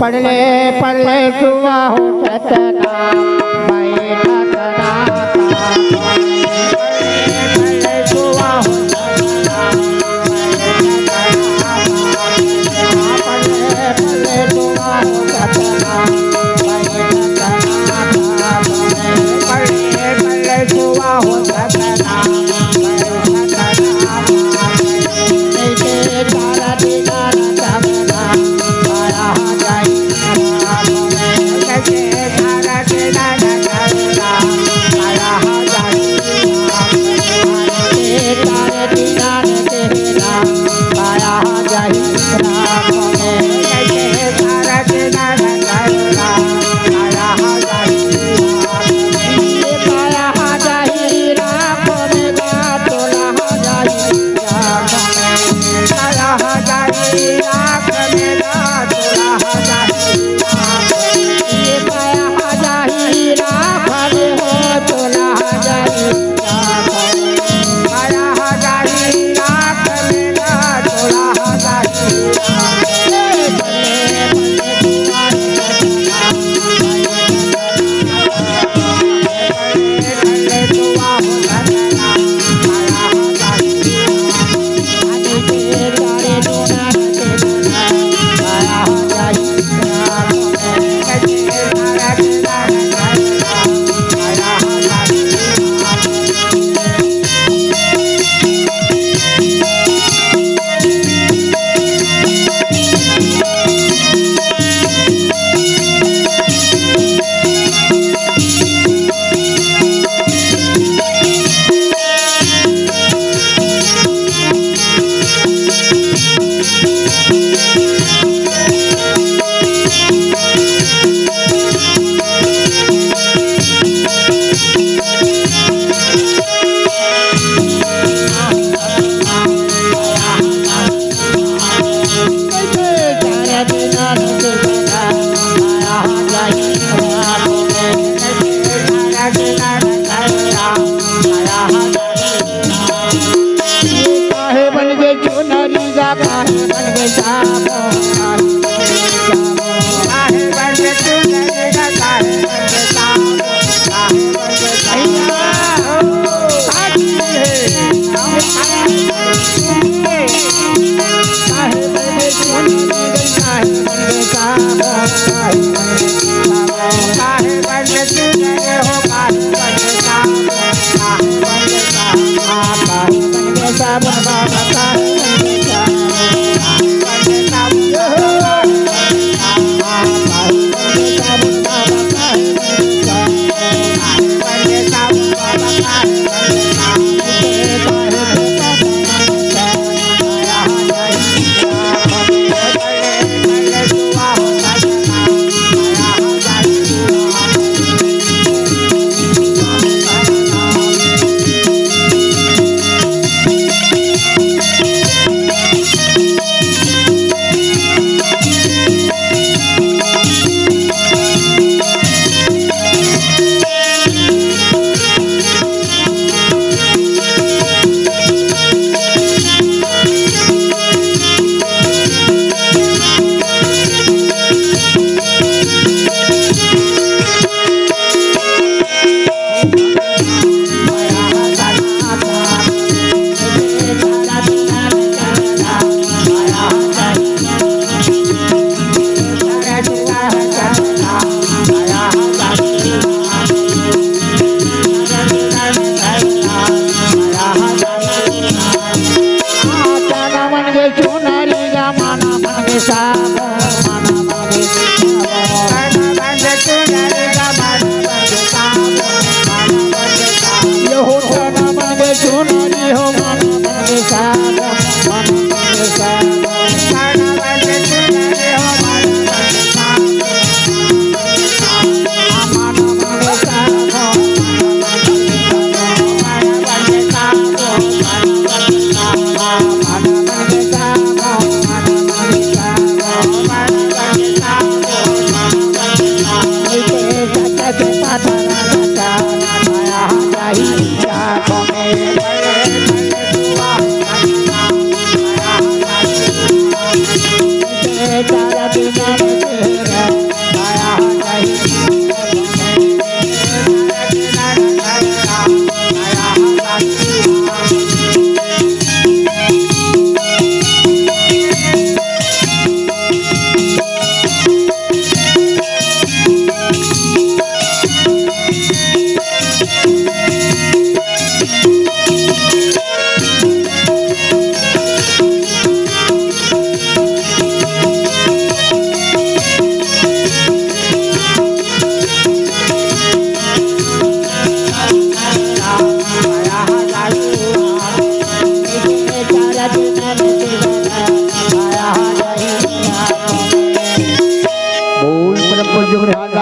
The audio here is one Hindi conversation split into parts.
पढ़ले पढ़ले सुआ हो सतना बैठक नाता पढ़ले सुआ हो सतना पढ़ले पढ़ले सुआ हो सतना बैठक नाता पढ़ले पढ़ले सुआ हो सतना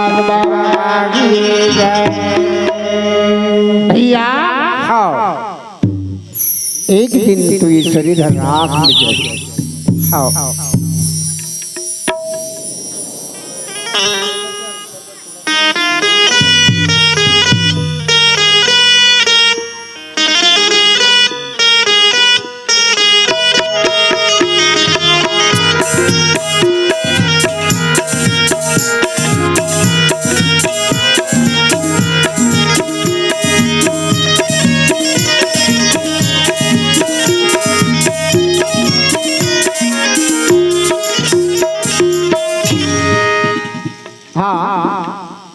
नाथ बाबा की जय। भैया एक दिन तो ये शरीर राख में जाए।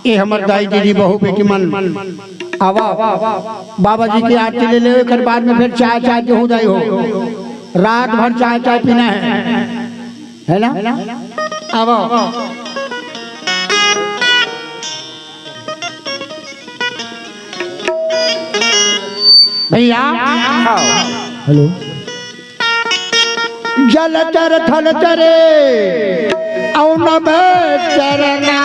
ये हमर दाई जी बहु बेटी मन आवा बाबा जी की आरती ले ले कर बाद में फिर चाय चाय जो हो जाए हो रात भर चाय चाय पीना है ना आवा भैया हेलो जल चर थल चरे औ नभ चरना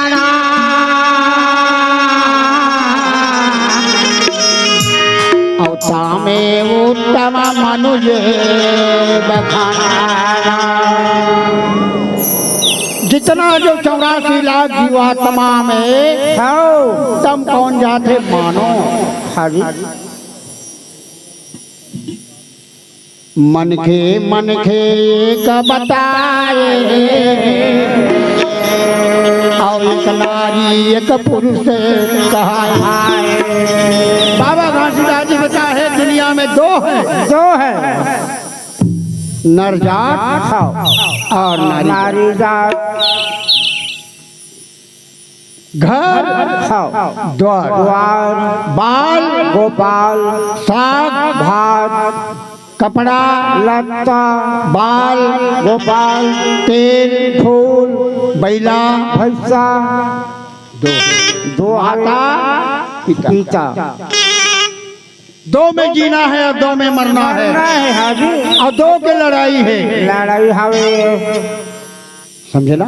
तामे उत्तम मनुज बखाना। जितना जो 84 लाख जीवात्मा में तम कौन जाते मानो हरि मन के एक बताए और एक नारी एक पुरुष कहाए। बाबा घासीदास जी बता है दुनिया में दो है नर जात और नारी जात। घर द्वार बाल गोपाल साग भात कपड़ा लत्ता बाल गोपाल तेल फूल बैला भैंसा दो आता पीता। दो में जीना है और दो में मरना है हाजी। और दो के लड़ाई हवे समझे ना।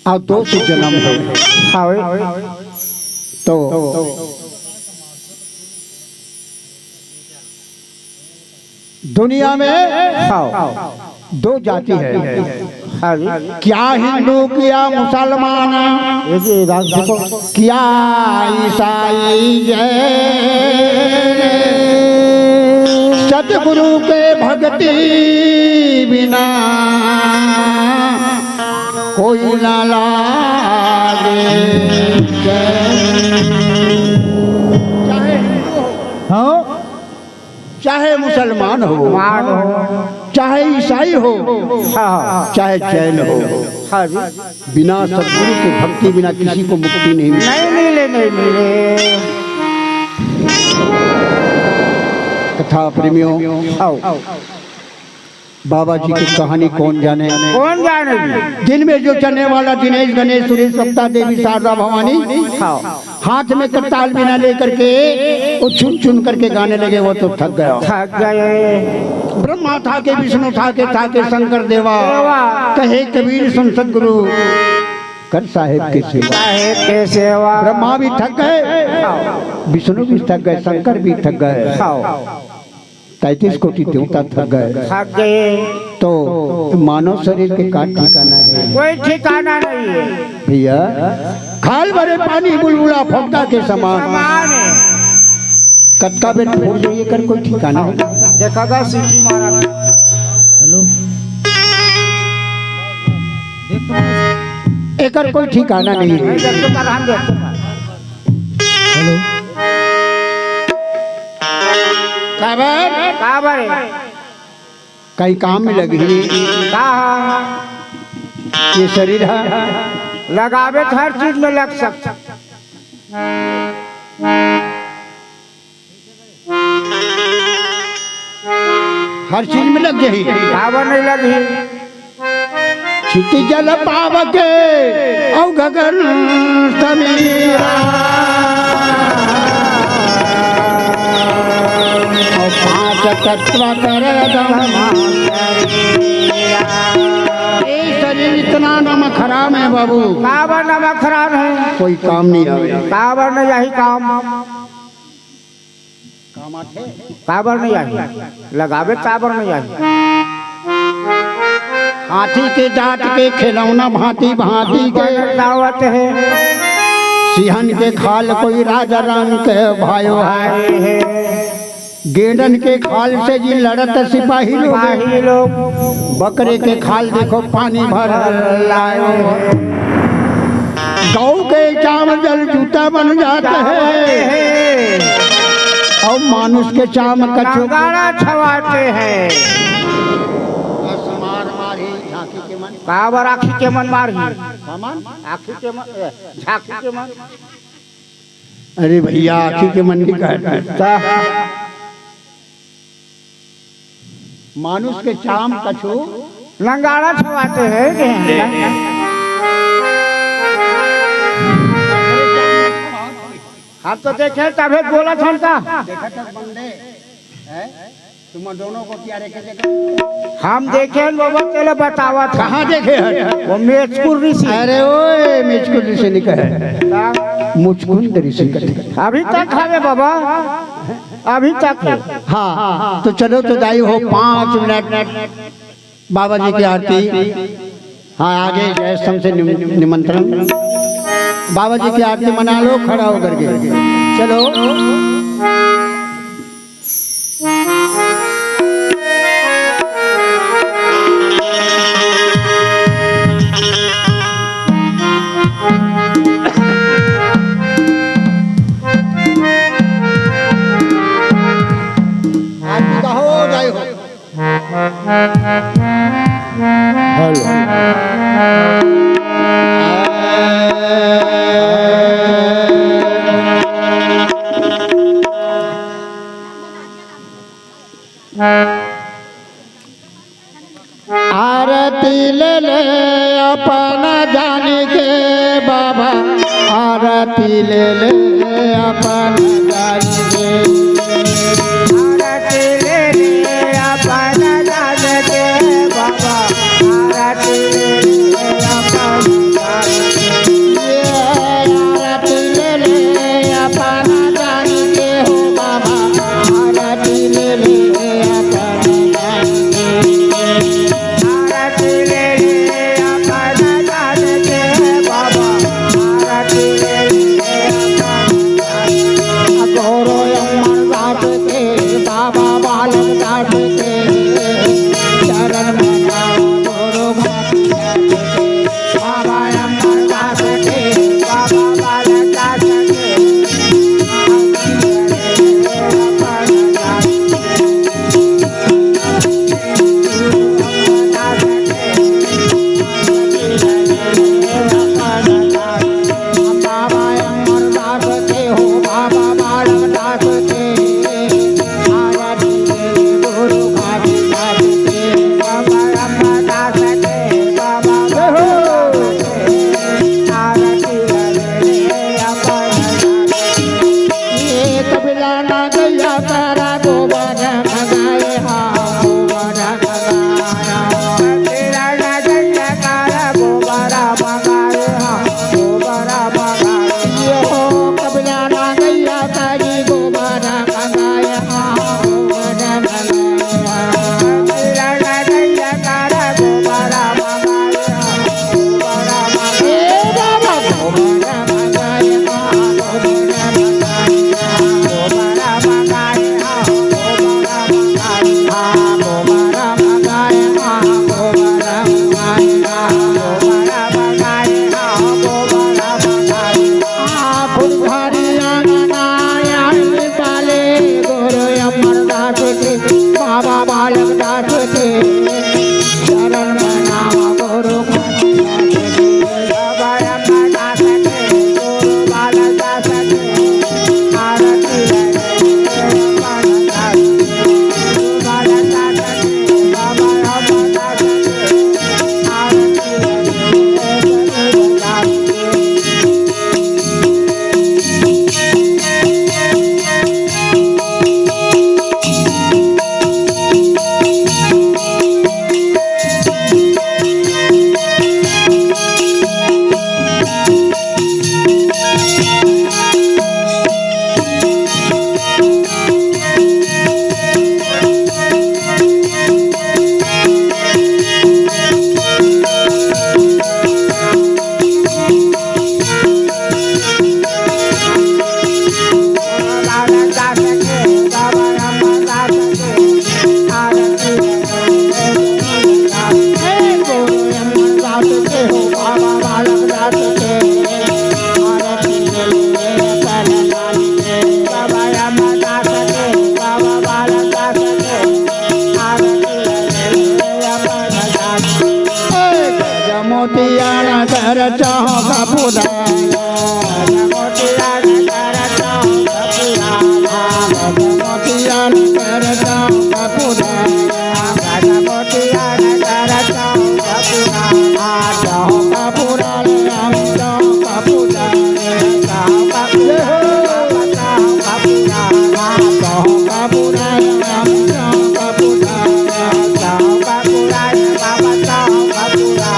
और दो से जन्म हवे तो दुनिया में दो जाति है क्या हिंदू क्या मुसलमान क्या ईसाई सतगुरु के भक्ति बिना कोई ना लागे। चाहे मुसलमान हो चाहे ईसाई हो चाहे जैन हो बिना सद्गुरु की भक्ति बिना किसी को मुक्ति नहीं मिले। कथा प्रेमियों बाबा जी की कहानी कौन जाने दिन में जो चलने वाला दिनेश गणेश सुरेश सप्ता देवी शारदा भवानी हाथ में करताल बिना लेकर के वो चुन करके गाने लगे। वो तो थक गए। ब्रह्मा था के विष्णु था के शंकर देवा कहे कबीर सुन सद्गुरु कर साहेब के सेवा। ब्रह्मा भी थक गए विष्णु भी थक गए शंकर भी थक गए 33 कोटि देवता थक गए। तो मानव शरीर के का ठिकाना है? कोई ठिकाना नहीं है भैया। खाल भरे पानी बुलबुला फोटा के समान कटका बेट फोड़ जाइए कर कोई ठिकाना है? देखा सीटी मारा। हेलो एकर कोई ठिकाना नहीं है। हेलो काबर कई काम में लगी ये शरीर है लगावे तो हर चीज में लग सकता। हर चीज में लग गई काबर नहीं लगी। छिटी जल पाव के औ गगन समीरा तत्व कर शरीर इतना नमक हराम है बाबू, काबर नमक खराब है, कोई काम नहीं आवे। काबर नहीं यही काम, काम आते काबर नहीं आई लगावे, काबर नहीं आई। हाथी के दांत के खिलौना भांति भांति के दावत है, सिंहन के खाल कोई राजा रंग के भायो है, गेंडन के खाल से जी लड़त सिपाही लोग, बकरे के खाल देखो पानी भर लायो, गौ के चाम जल जूता बन जाता है, और मानुष के चाम कछुआ गाड़ा छवाते हैं। काबर आखी के मन मारी, आखी के मन, झांकी के मन। अरे भैया आखी के मन नहीं कहता, मानुष के चाम कछु लंगाड़ा छवाते हैं। हम तो देखे तभी बोला था, तुम दोनों को क्या हम देखे बाबा तेरे बतावा था। कहाँ देखे वो मेचकुर ऋषि। अरे ओए मेचकुर ऋषि नहीं कहे, मुचकुंद ऋषि कहे। अभी तक है बाबा, अभी तक है। हाँ तो चलो तो दाई हो 5 मिनट बाबा जी की आरती। हाँ आगे जय से निमंत्रण, बाबा जी की आरती मना लो खड़ा होकर के। चलो आरती ले ले अपना जान के बाबा, आरती ले ले अपना जान के, आरती ले ले अपना जान के बाबा, आरती ले ले अपना जान के, आरती ले ले अपना जान के हो बाबा, आरती ले ले अपना जान के, आरती ले ले अपना जान के बाबा, आरती ले ले अपना जान के। गौरव चाहो कपूराया मोतिया नगर चाहो कपूराया मोतिया नगर चाहो कपूराया मोतिया नगर चाहो कपूराया चाहो कपूराया चाहो कपूराया चाहो कपूराया चाहो कपूराया चाहो कपूराया चाहो कपूराया बाबा चाहो कपूराया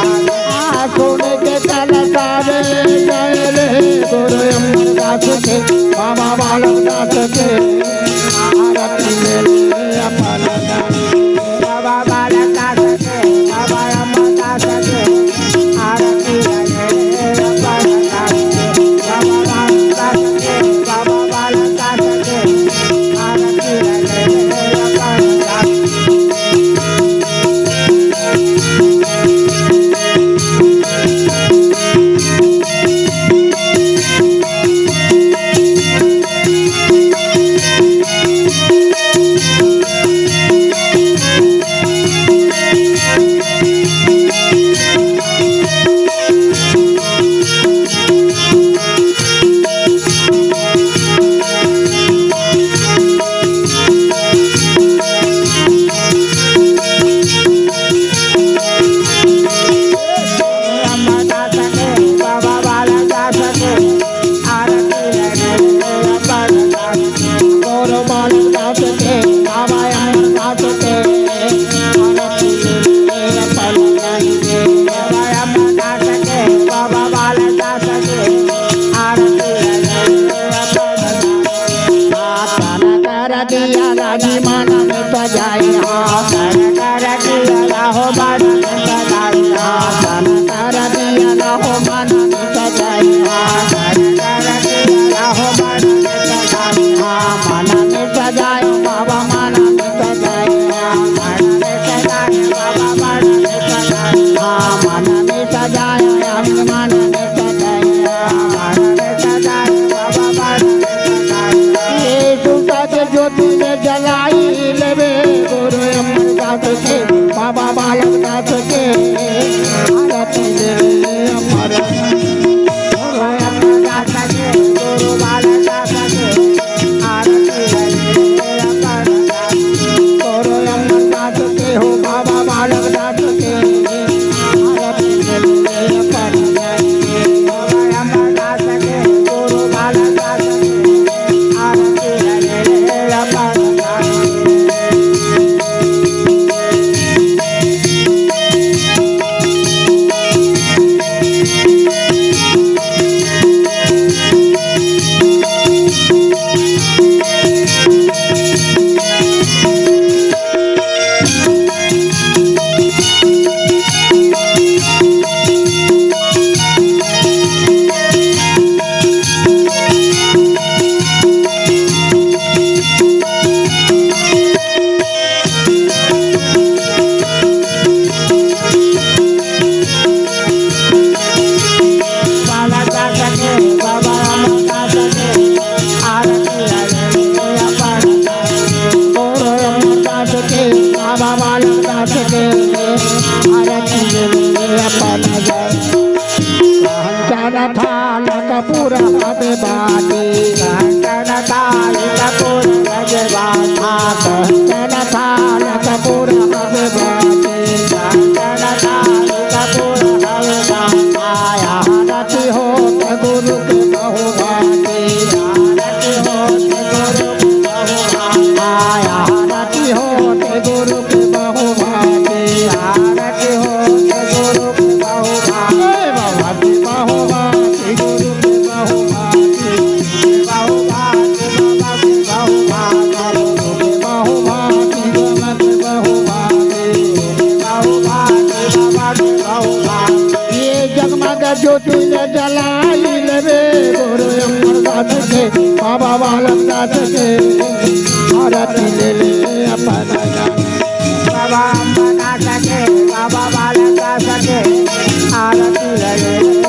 सोने के कान सारे गए रे गुरु अमरदास के बाबा बालक दास के आरती ले अपन बाबा बालक दास के बाबा अमरदास के आरती ले अपन बाबा बालक दास के बाबा बालक दास के आरती ले अपन बाबा बालक नाथ के आरती ले अमर गुरु बालक दास के आरती ले अपन गुरु अमरनाथ के हो बाबा बालक नाथ के आरती ले अपन बाबा अमरदास के गुरु बालक दास के आरती ले अपन कपूर पद बाटी कंचन थाल कपूर गजबाता कंचन थाल कपूर पद बाटी कंचन थाल कपूर गजबाता आरती हो गुरु के बहु बाटी आरती होते गुरु के बहु आरती हो गुरु के बहु बाटी आरती होते गुरु के बहु बाबा की बहु बाटी गुरु के बहु बाटी बहु बाबा के बहु बहु बाटी बाबा के बहु बाटी बहु बाबा के बहु ये जगमग ज्योति जलाई रे गुरु अमरदास के बाबा बालक नाथ के आरती ले अपन बाबा अम्बा दास के बाबा बालक दास के आरती ले